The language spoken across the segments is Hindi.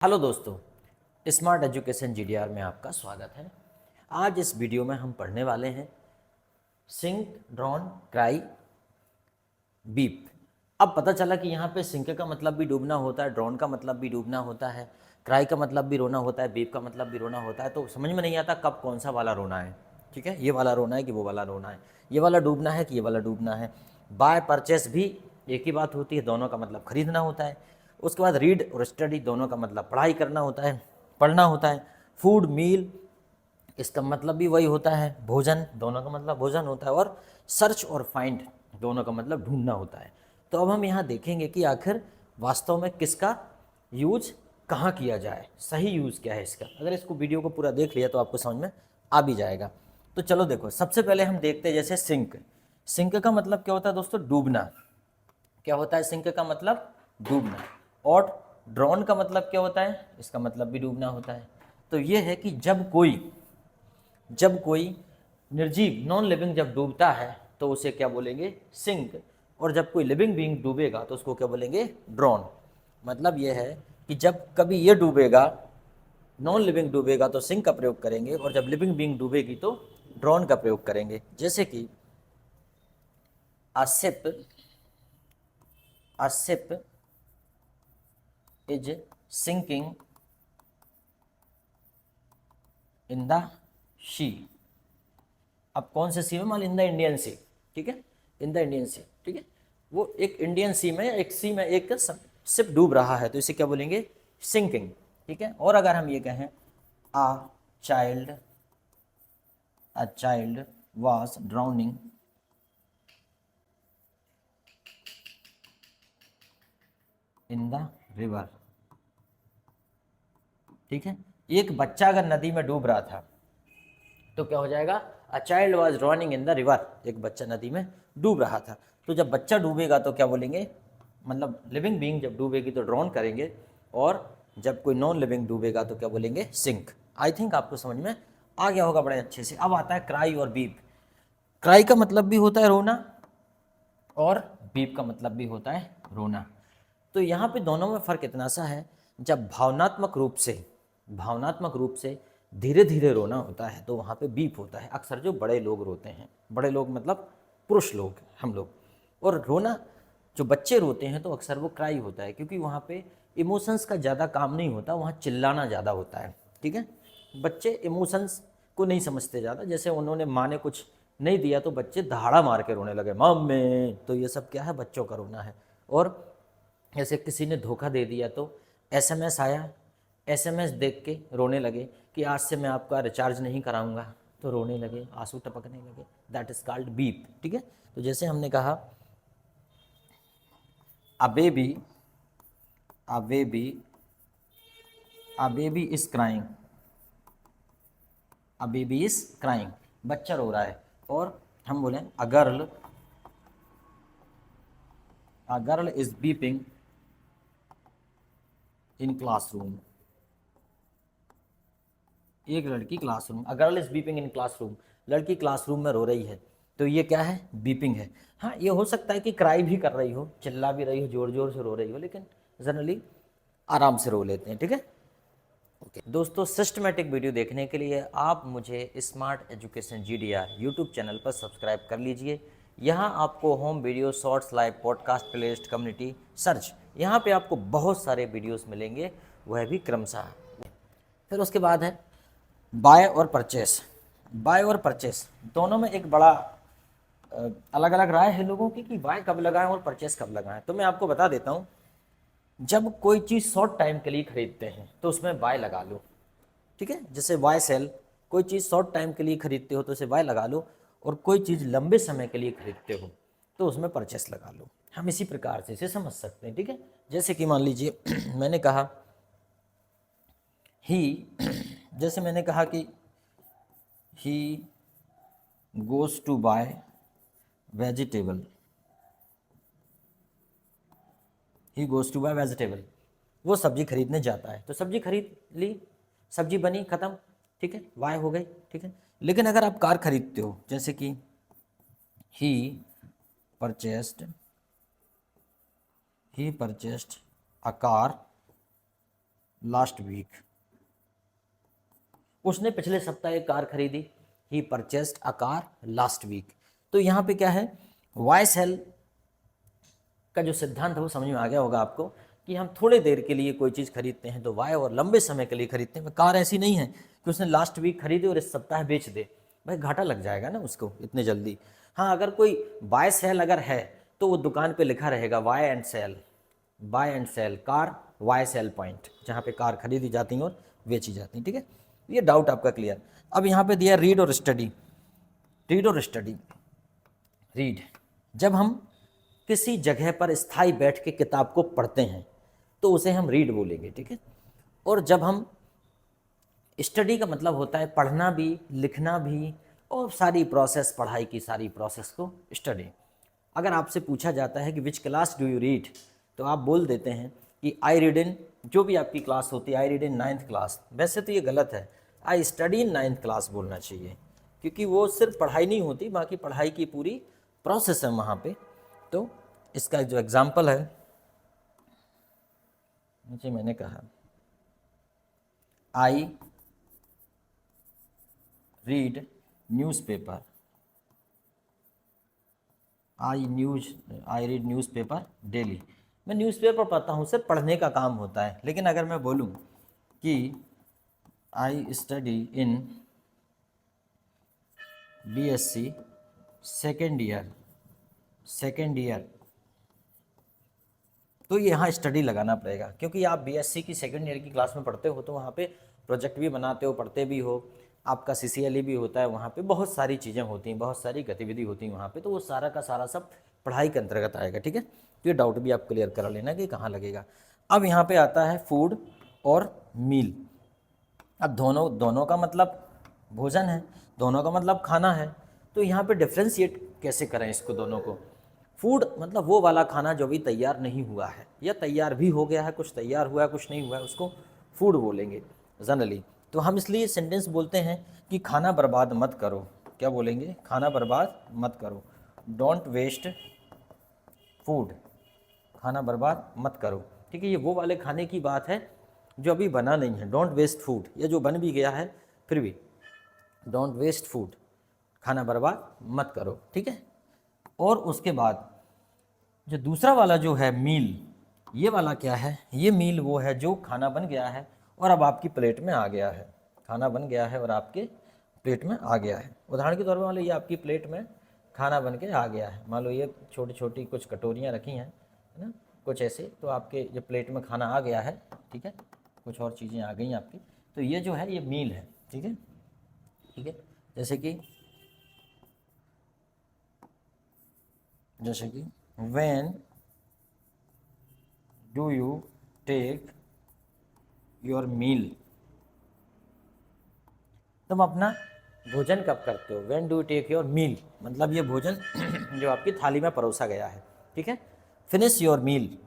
हेलो दोस्तों, स्मार्ट एजुकेशन जीडीआर में आपका स्वागत है। आज इस वीडियो में हम पढ़ने वाले हैं सिंक, ड्रॉन, क्राई, बीप। अब पता चला कि यहाँ पे सिंक का मतलब भी डूबना होता है, ड्रॉन का मतलब भी डूबना होता है, क्राई का मतलब भी रोना होता है, बीप का मतलब भी रोना होता है। तो समझ में नहीं आता कब कौन सा वाला रोना है। ठीक है, ये वाला रोना है कि वो वाला रोना है, ये वाला डूबना है कि ये वाला डूबना है। बाय परचेस भी एक ही बात होती है, दोनों का मतलब खरीदना होता है। उसके बाद रीड और स्टडी, दोनों का मतलब पढ़ाई करना होता है, पढ़ना होता है। फूड, मील, इसका मतलब भी वही होता है, भोजन, दोनों का मतलब भोजन होता है। और सर्च और फाइंड, दोनों का मतलब ढूंढना होता है। तो अब हम यहाँ देखेंगे कि आखिर वास्तव में किसका यूज कहाँ किया जाए, सही यूज़ क्या है इसका। अगर इसको वीडियो को पूरा देख लिया तो आपको समझ में आ भी जाएगा। तो चलो देखो, सबसे पहले हम देखते हैं जैसे सिंक। सिंक का मतलब क्या होता है दोस्तों? डूबना। क्या होता है सिंक का मतलब? डूबना। और ड्रॉन का मतलब क्या होता है? इसका मतलब भी डूबना होता है। तो ये है कि जब कोई निर्जीव, नॉन लिविंग जब डूबता है तो उसे क्या बोलेंगे? सिंक। और जब कोई लिविंग बीइंग डूबेगा तो उसको क्या बोलेंगे? ड्रॉन। मतलब यह है कि जब कभी ये डूबेगा, नॉन लिविंग डूबेगा तो सिंक का प्रयोग करेंगे, और जब लिविंग बीइंग डूबेगी तो ड्रॉन का प्रयोग करेंगे। जैसे कि a ship is sinking in the sea. अब कौन से सी में? मान इन द इंडियन सी। ठीक है, इन द इंडियन सी। ठीक है, वो एक इंडियन सी में, एक सी में एक शिप डूब रहा है तो इसे क्या बोलेंगे? सिंकिंग। ठीक है, और अगर हम ये कहें a child a child was drowning in the river. ठीक है, एक बच्चा अगर नदी में डूब रहा था तो क्या हो जाएगा? A child was drowning in the river. एक बच्चा नदी में डूब रहा था। तो जब बच्चा डूबेगा तो क्या बोलेंगे? मतलब लिविंग बीइंग जब डूबेगी तो ड्रॉन करेंगे, और जब कोई नॉन लिविंग डूबेगा तो क्या बोलेंगे? सिंक। आई थिंक आपको समझ में आ गया होगा बड़े अच्छे से। अब आता है क्राई और बीप। क्राई का मतलब भी होता है रोना, और बीप का मतलब भी होता है रोना। तो यहाँ पे दोनों में फ़र्क इतना सा है, जब भावनात्मक रूप से धीरे धीरे रोना होता है तो वहाँ पे बीप होता है। अक्सर जो बड़े लोग रोते हैं, बड़े लोग मतलब पुरुष लोग, हम लोग। और रोना, जो बच्चे रोते हैं तो अक्सर वो क्राई होता है, क्योंकि वहाँ पे इमोशंस का ज़्यादा काम नहीं होता, वहाँ चिल्लाना ज़्यादा होता है। ठीक है, बच्चे इमोशंस को नहीं समझते ज़्यादा। जैसे उन्होंने माँ ने कुछ नहीं दिया तो बच्चे दहाड़ा मार के रोने लगे, मम्मी। तो ये सब क्या है? बच्चों का रोना है। और जैसे किसी ने धोखा दे दिया तो एसएमएस आया, एसएमएस देख के रोने लगे कि आज से मैं आपका रिचार्ज नहीं कराऊंगा, तो रोने लगे, आंसू टपकने लगे। That is called beep. ठीक है, तो जैसे हमने कहा a baby a baby a baby is crying, a baby is crying, बच्चा रो रहा है। और हम बोले a girl is beeping in classroom. एक लड़की classroom, a girl is beeping in classroom, लड़की क्लासरूम में रो रही है। तो ये क्या है? बीपिंग है। हाँ, ये हो सकता है कि क्राई भी कर रही हो, चिल्ला भी रही हो, जोर जोर से रो रही हो, लेकिन जनरली आराम से रो लेते हैं। ठीक है, ओके दोस्तों, सिस्टमेटिक वीडियो देखने के लिए आप मुझे smart education GDR YouTube channel पर सब्सक्राइब कर लीजिए। यहाँ आपको home video, shorts, live podcast, playlist, community, search, यहाँ पे आपको बहुत सारे वीडियोस मिलेंगे, वह भी क्रमशः। फिर उसके बाद है बाय और परचेस। बाय और परचेस दोनों में एक बड़ा अलग अलग राय है लोगों की कि बाय कब लगाएं और परचेस कब लगाएं। तो मैं आपको बता देता हूं, जब कोई चीज़ शॉर्ट टाइम के लिए खरीदते हैं तो उसमें बाय लगा लो। ठीक है, जैसे बाय सेल, कोई चीज़ शॉर्ट टाइम के लिए खरीदते हो तो उसे बाय लगा लो, और कोई चीज़ लंबे समय के लिए खरीदते हो तो उसमें परचेस लगा लो। हम इसी प्रकार से इसे समझ सकते हैं। ठीक है, जैसे कि मान लीजिए मैंने कहा ही जैसे मैंने कहा कि he goes to buy vegetable, he goes to buy vegetable, वो सब्जी खरीदने जाता है। तो सब्जी खरीद ली, सब्जी बनी, ख़त्म। ठीक है, वाय हो गई। ठीक है, लेकिन अगर आप कार खरीदते हो, जैसे कि he purchased he purchased a car last week, उसने पिछले सप्ताह एक कार खरीदी, he purchased a car last week. तो यहाँ पे क्या है, वाई सेल का जो सिद्धांत है वो समझ में आ गया होगा आपको कि हम थोड़े देर के लिए कोई चीज़ खरीदते हैं तो वाई, और लंबे समय के लिए खरीदते हैं। कार ऐसी नहीं है कि उसने लास्ट वीक खरीदे और इस सप्ताह बेच दे, भाई घाटा लग जाएगा ना उसको इतने जल्दी। हाँ, अगर कोई बाय सेल अगर है तो वो दुकान पे लिखा रहेगा buy and sell, buy and sell car, वाई सेल पॉइंट, जहाँ पे कार खरीदी जाती हैं और बेची जाती हैं। ठीक है, ये डाउट आपका क्लियर। अब यहाँ पे दिया रीड और स्टडी, रीड और स्टडी। रीड, जब हम किसी जगह पर स्थायी बैठ के किताब को पढ़ते हैं तो उसे हम रीड बोलेंगे। ठीक है, और जब हम स्टडी का मतलब होता है पढ़ना भी, लिखना भी, और सारी प्रोसेस, पढ़ाई की सारी प्रोसेस को स्टडी। अगर आपसे पूछा जाता है कि which class do you read, तो आप बोल देते हैं कि आई रीड इन, जो भी आपकी क्लास होती है, I read in 9th class. वैसे तो ये गलत है, I study in 9th class बोलना चाहिए, क्योंकि वो सिर्फ पढ़ाई नहीं होती, बाकी पढ़ाई की पूरी प्रोसेस है वहाँ पे। तो इसका जो एग्जाम्पल है, नीचे मैंने कहा I read newspaper, I read newspaper daily. मैं न्यूज़पेपर पढ़ता हूँ, सिर्फ पढ़ने का काम होता है। लेकिन अगर मैं बोलूँ कि I study in BSc second year, तो यहाँ स्टडी लगाना पड़ेगा, क्योंकि आप बीएससी की सेकेंड ईयर की क्लास में पढ़ते हो तो वहाँ पे प्रोजेक्ट भी बनाते हो, पढ़ते भी हो, आपका सीसीएलई भी होता है, वहाँ पे बहुत सारी चीज़ें होती हैं, बहुत सारी गतिविधि होती हैं वहाँ पे, तो वो सारा का सारा सब पढ़ाई के अंतर्गत आएगा। ठीक है, तो ये डाउट भी आप क्लियर करा लेना कि कहाँ लगेगा। अब यहाँ पे आता है फूड और मील। अब दोनों का मतलब भोजन है, दोनों का मतलब खाना है, तो यहाँ पे डिफ्रेंशिएट कैसे करें इसको दोनों को। फूड मतलब वो वाला खाना जो भी तैयार नहीं हुआ है, या तैयार भी हो गया है, कुछ तैयार हुआ है कुछ नहीं हुआ है, उसको फूड बोलेंगे जनरली। तो हम इसलिए सेंटेंस बोलते हैं कि खाना बर्बाद मत करो। क्या बोलेंगे, खाना बर्बाद मत करो, डोंट वेस्ट फूड, खाना बर्बाद मत करो। ठीक है, ये वो वाले खाने की बात है जो अभी बना नहीं है, डोंट वेस्ट फूड। या जो बन भी गया है फिर भी डोंट वेस्ट फूड, खाना बर्बाद मत करो। ठीक है, और उसके बाद जो दूसरा वाला जो है मील, ये वाला क्या है, ये मील वो है जो खाना बन गया है और अब आपकी प्लेट में आ गया है, खाना बन गया है और आपके प्लेट में आ गया है। उदाहरण के तौर पर मान लो ये आपकी प्लेट में खाना बन के आ गया है, मान लो ये छोटी छोटी कुछ कटोरियाँ रखी हैं, है ना, कुछ ऐसे, तो आपके जो प्लेट में खाना आ गया है। ठीक है, कुछ और चीज़ें आ गई आपकी, तो ये जो है ये मील है। ठीक है, ठीक है, जैसे कि when do you take your meal, तुम अपना भोजन कब करते हो। When do you take your meal मतलब ये भोजन जो आपकी थाली में परोसा गया है। ठीक है, फिनिश योर मील,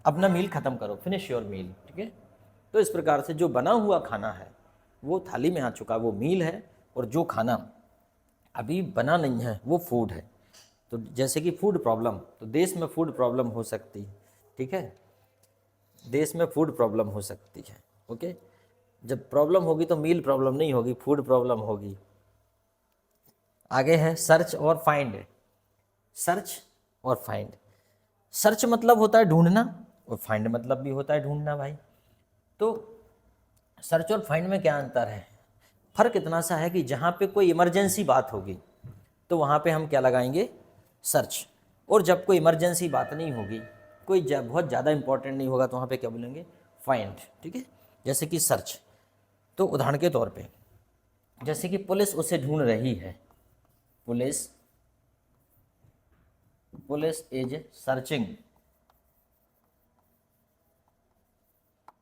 अपना मील ख़त्म करो, फिनिश योर मील। ठीक है, तो इस प्रकार से जो बना हुआ खाना है वो थाली में आ चुका, वो मील है, और जो खाना अभी बना नहीं है वो फूड है। तो जैसे कि फूड प्रॉब्लम, तो देश में फूड प्रॉब्लम हो सकती है। ठीक है, देश में फूड प्रॉब्लम हो सकती है। ओके, जब प्रॉब्लम होगी तो मील प्रॉब्लम नहीं होगी, फूड प्रॉब्लम होगी। आगे है सर्च और फाइंड। सर्च और फाइंड, सर्च मतलब होता है ढूंढना और फाइंड मतलब भी होता है ढूंढना भाई। तो सर्च और फाइंड में क्या अंतर है, फ़र्क इतना सा है कि जहाँ पे कोई इमरजेंसी बात होगी तो वहाँ पे हम क्या लगाएंगे, सर्च, और जब कोई इमरजेंसी बात नहीं होगी, कोई बहुत ज़्यादा इंपॉर्टेंट नहीं होगा, तो वहाँ पे क्या बोलेंगे, फाइंड। ठीक है, जैसे कि सर्च, तो उदाहरण के तौर पे जैसे कि पुलिस उसे ढूंढ रही है, police is searching,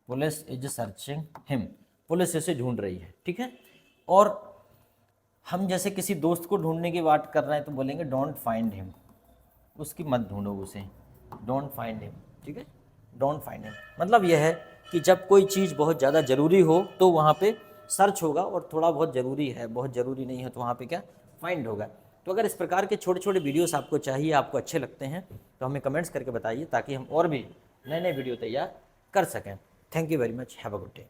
police is searching him, police इसे ढूंढ रही है। ठीक है, और हम जैसे किसी दोस्त को ढूंढने की बात कर रहे हैं तो बोलेंगे डोंट फाइंड हिम, उसकी मत ढूंढो उसे, डोंट फाइंड हिम। ठीक है, डोंट फाइंड हिम मतलब यह है कि जब कोई चीज़ बहुत ज़्यादा ज़रूरी हो तो वहाँ पे सर्च होगा, और थोड़ा बहुत ज़रूरी है, बहुत ज़रूरी नहीं है, तो वहाँ पे क्या, फाइंड होगा। तो अगर इस प्रकार के छोटे छोटे वीडियोस आपको चाहिए, आपको अच्छे लगते हैं, तो हमें कमेंट्स करके बताइए, ताकि हम और भी नए नए वीडियो तैयार कर सकें। Thank you very much, have a good day.